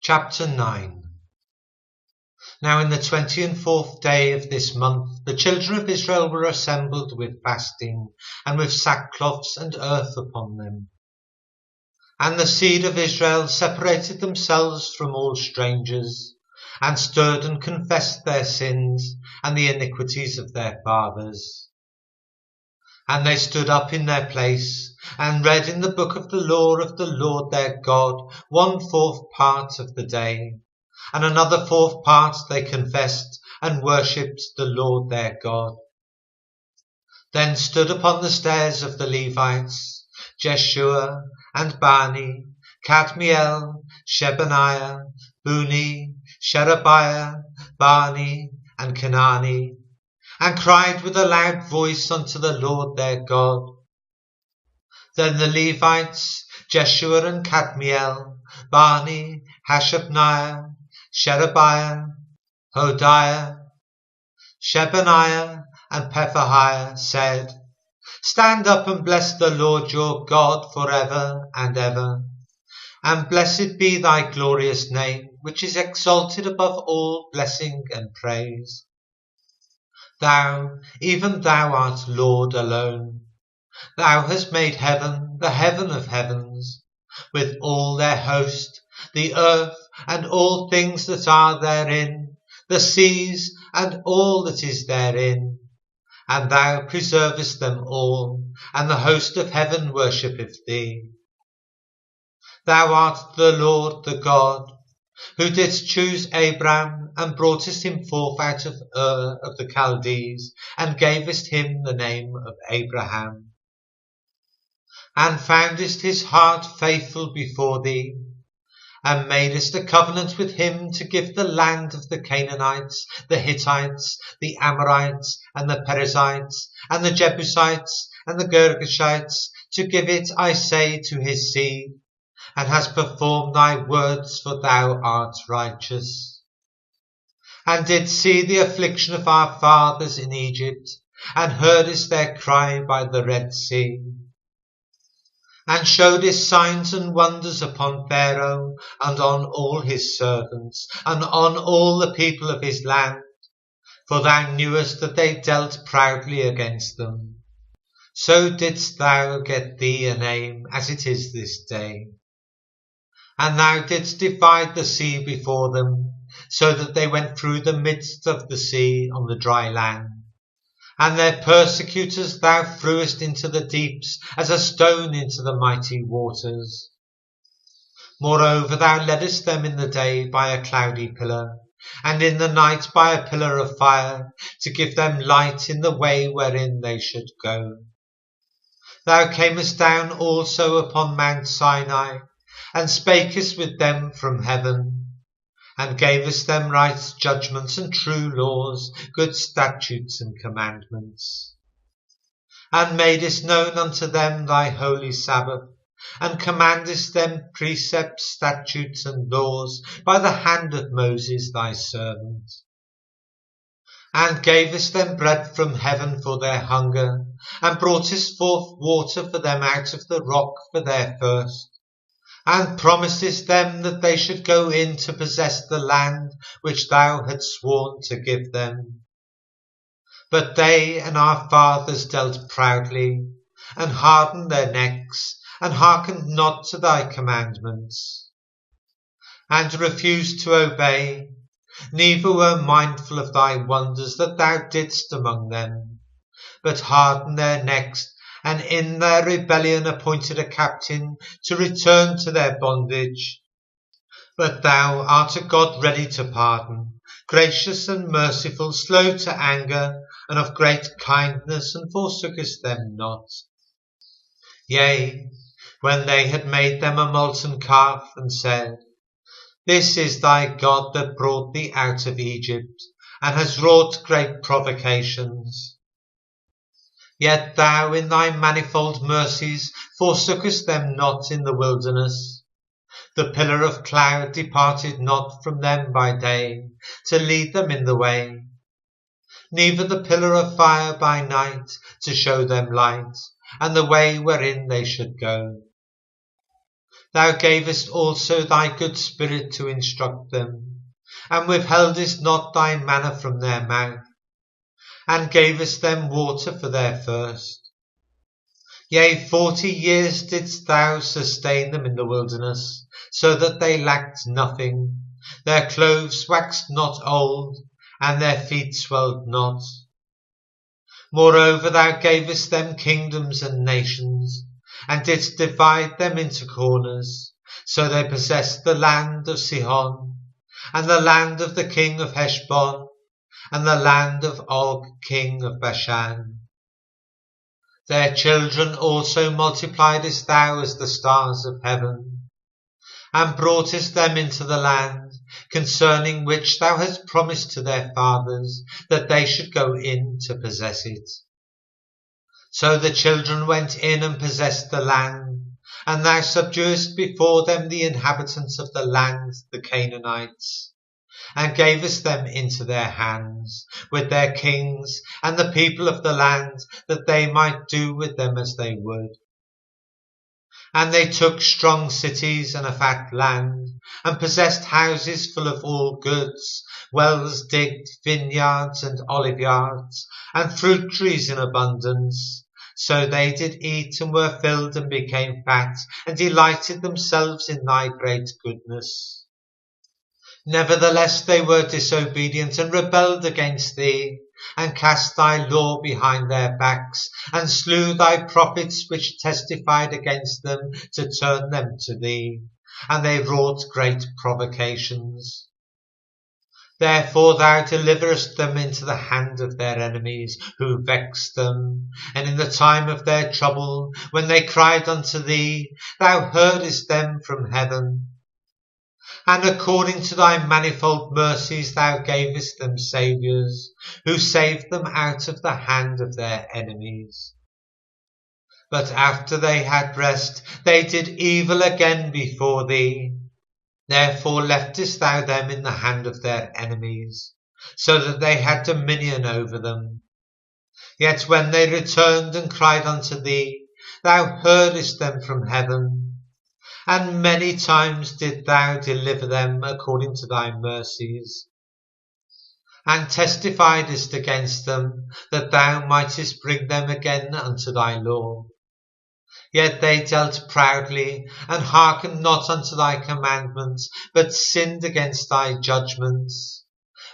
Chapter 9. Now in the 24th day of this month the children of Israel were assembled with fasting, and with sackcloths and earth upon them. And the seed of Israel separated themselves from all strangers, and stood and confessed their sins and the iniquities of their fathers. And they stood up in their place, and read in the book of the law of the Lord their God 1/4 part of the day, and another 4th part they confessed and worshipped the Lord their God. Then stood upon the stairs of the Levites Jeshua and Bani, Kadmiel, Shebaniah, Buni, Sherebiah, Bani, and Kenani, and cried with a loud voice unto the Lord their God. Then the Levites, Jeshua and Kadmiel, Bani, Hashabniah, Sherebiah, Hodiah, Shebaniah, and Pephahiah said, Stand up and bless the Lord your God forever and ever. And blessed be thy glorious name, which is exalted above all blessing and praise. Thou, even thou art Lord alone. Thou hast made heaven, the heaven of heavens, with all their host, the earth and all things that are therein, the seas and all that is therein. And thou preservest them all, and the host of heaven worshippeth thee. Thou art the Lord the God, who didst choose Abram, and broughtest him forth out of Ur of the Chaldees, and gavest him the name of Abraham, and foundest his heart faithful before thee, and madest a covenant with him to give the land of the Canaanites, the Hittites, the Amorites, and the Perizzites, and the Jebusites, and the Girgashites, to give it, I say, to his seed, and hast performed thy words, for thou art righteous. And didst see the affliction of our fathers in Egypt, and heardest their cry by the Red Sea, and showedest signs and wonders upon Pharaoh, and on all his servants, and on all the people of his land, for thou knewest that they dealt proudly against them. So didst thou get thee a name, as it is this day. And thou didst divide the sea before them, so that they went through the midst of the sea on the dry land. And their persecutors thou threwest into the deeps, as a stone into the mighty waters. Moreover, thou leddest them in the day by a cloudy pillar, and in the night by a pillar of fire, to give them light in the way wherein they should go. Thou camest down also upon Mount Sinai, and spakest with them from heaven, and gavest them right judgments and true laws, good statutes and commandments. And madest known unto them thy holy Sabbath, and commandest them precepts, statutes, and laws by the hand of Moses thy servant. And gavest them bread from heaven for their hunger, and broughtest forth water for them out of the rock for their thirst. And promisest them that they should go in to possess the land which thou hadst sworn to give them. But they and our fathers dealt proudly, and hardened their necks, and hearkened not to thy commandments, and refused to obey, neither were mindful of thy wonders that thou didst among them, but hardened their necks, and in their rebellion appointed a captain to return to their bondage. But thou art a God ready to pardon, gracious and merciful, slow to anger, and of great kindness, and forsookest them not. Yea, when they had made them a molten calf, and said, This is thy God that brought thee out of Egypt, and has wrought great provocations. Yet thou in thy manifold mercies forsookest them not in the wilderness. The pillar of cloud departed not from them by day, to lead them in the way, neither the pillar of fire by night, to show them light, and the way wherein they should go. Thou gavest also thy good Spirit to instruct them, and withheldest not thy manna from their mouth, and gavest them water for their thirst. Yea, 40 years didst thou sustain them in the wilderness, so that they lacked nothing. Their clothes waxed not old, and their feet swelled not. Moreover, thou gavest them kingdoms and nations, and didst divide them into corners. So they possessed the land of Sihon, and the land of the king of Heshbon, and the land of Og, king of Bashan. Their children also multipliedest thou as the stars of heaven, and broughtest them into the land, concerning which thou hast promised to their fathers, that they should go in to possess it. So the children went in and possessed the land, and thou subduedst before them the inhabitants of the land, the Canaanites, and gavest them into their hands, with their kings and the people of the land, that they might do with them as they would. And they took strong cities and a fat land, and possessed houses full of all goods, wells digged, vineyards and oliveyards, and fruit trees in abundance. So they did eat and were filled and became fat, and delighted themselves in thy great goodness. Nevertheless they were disobedient and rebelled against thee, and cast thy law behind their backs, and slew thy prophets which testified against them to turn them to thee, and they wrought great provocations. Therefore thou deliverest them into the hand of their enemies, who vexed them, and in the time of their trouble, when they cried unto thee, thou heardest them from heaven. And according to thy manifold mercies thou gavest them saviours, who saved them out of the hand of their enemies. But after they had rest, they did evil again before thee. Therefore leftest thou them in the hand of their enemies, so that they had dominion over them. Yet when they returned and cried unto thee, thou heardest them from heaven. And many times did thou deliver them according to thy mercies, and testifiedest against them, that thou mightest bring them again unto thy law. Yet they dealt proudly, and hearkened not unto thy commandments, but sinned against thy judgments,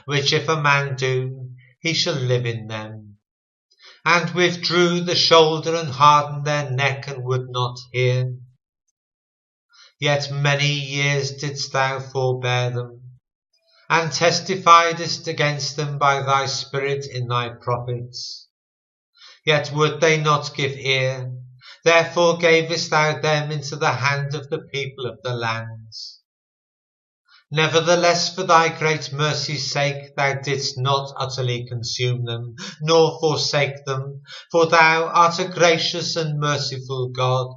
which if a man do, he shall live in them, and withdrew the shoulder, and hardened their neck, and would not hear. Yet many years didst thou forbear them, and testifiedest against them by thy Spirit in thy prophets. Yet would they not give ear, therefore gavest thou them into the hand of the people of the lands. Nevertheless, for thy great mercy's sake, thou didst not utterly consume them, nor forsake them, for thou art a gracious and merciful God.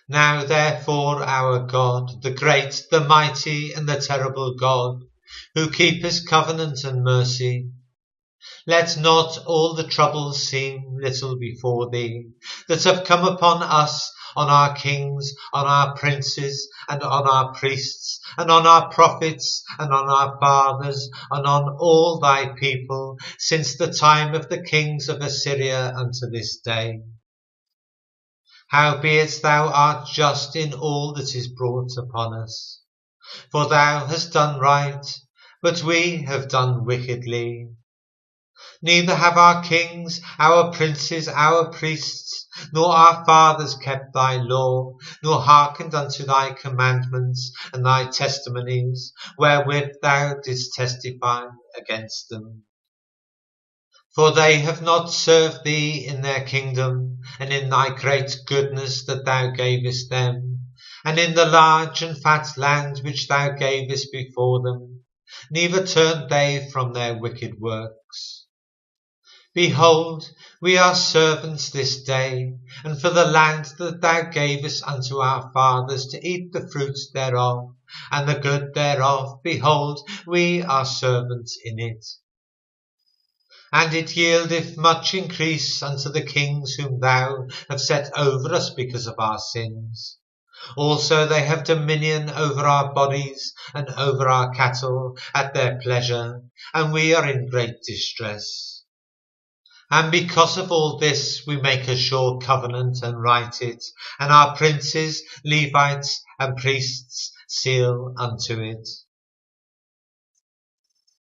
Now therefore our God, the great, the mighty, and the terrible God, who keepest covenant and mercy, let not all the troubles seem little before thee, that have come upon us, on our kings, on our princes, and on our priests, and on our prophets, and on our fathers, and on all thy people, since the time of the kings of Assyria unto this day. Howbeit thou art just in all that is brought upon us. For thou hast done right, but we have done wickedly. Neither have our kings, our princes, our priests, nor our fathers kept thy law, nor hearkened unto thy commandments and thy testimonies, wherewith thou didst testify against them. For they have not served thee in their kingdom, and in thy great goodness that thou gavest them, and in the large and fat land which thou gavest before them, neither turned they from their wicked works. Behold, we are servants this day, and for the land that thou gavest unto our fathers to eat the fruits thereof, and the good thereof, behold, we are servants in it. And it yieldeth much increase unto the kings whom thou hast set over us because of our sins. Also they have dominion over our bodies and over our cattle at their pleasure, and we are in great distress. And because of all this we make a sure covenant and write it, and our princes, Levites, and priests seal unto it.